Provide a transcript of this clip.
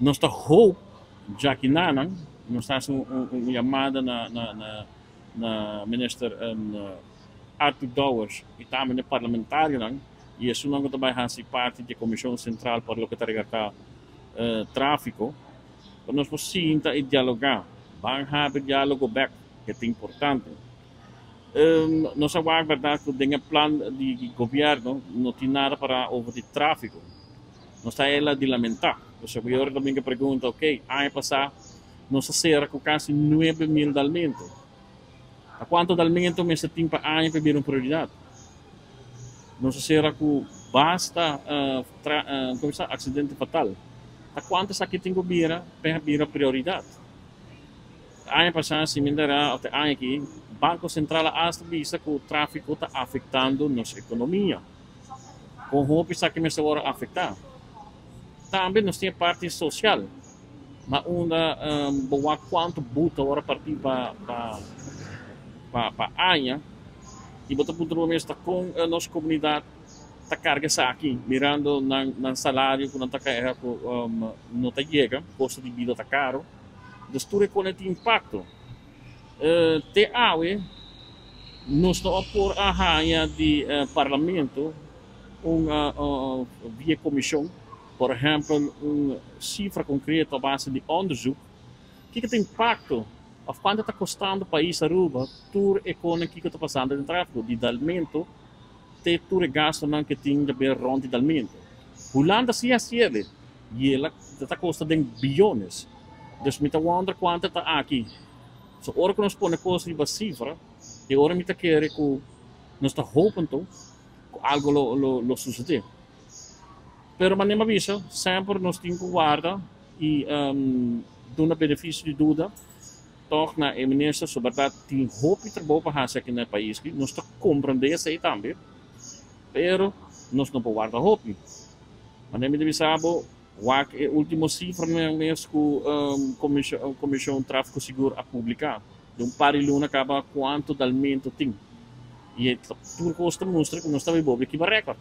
Nós está hope, já que não, nós está uma chamada na minister Arthur Dowers e também na parlamentária não, e isso não também faz parte da comissão central para o que está tráfico, nós precisamos dialogar, vamos ter diálogo back, que é importante. Nós agora verdade que tem plano de governo não tem nada para over de tráfico. Não está ela de lamentar. Então, eu também que pergunta, ok, ano passado, nós será com quase 9.000 dalmentos. A quanto dalmentos me se tem para ano para uma prioridade? Nós será com basta acidente fatal. A quantas aqui tem que vir prioridade? Ano passado, se me dará, até ano aqui, Banco Central hasta vista que o tráfico está afetando nossa economia. Com roupa que me está afetar. Também nós temos parte social, mas boa quanto buta agora partir para Anha e botar por outro está com a nossa comunidade tá carga aqui, mirando na salário que não está não está chega, custo de vida está caro, destura com esse impacto. Te awe nós estamos por a rainha de parlamento via comissão, por exemplo, uma cifra concreta à base de onderzoek, que tem impacto of quanto está custando o país Aruba, tour econômico que está passando no tráfico de dalmento, te tour gasto não que tem de ver rond de dalmento. Holanda se é sério, e ela está custando bilhões. Dus me wonder quanto está aqui. So, ora que nós põe coisa de cifra, e ora me está querer que nós está hopando que algo lo suceder. Pero mas nem avisa, sempre nós temos que guardar e dar benefício de dúvida, toch na minister sobre dat tem hoop trabalho para fazer aqui no país, que nós compreender isso aí também, pero nós não podemos guardar hoop. Mas nem me avisava, o último cifra mesmo que a comissão tráfico seguro a publicar, de par de luna acaba quanto dalmento tem. E tudo custa mostra que nós estamos bom que recorde.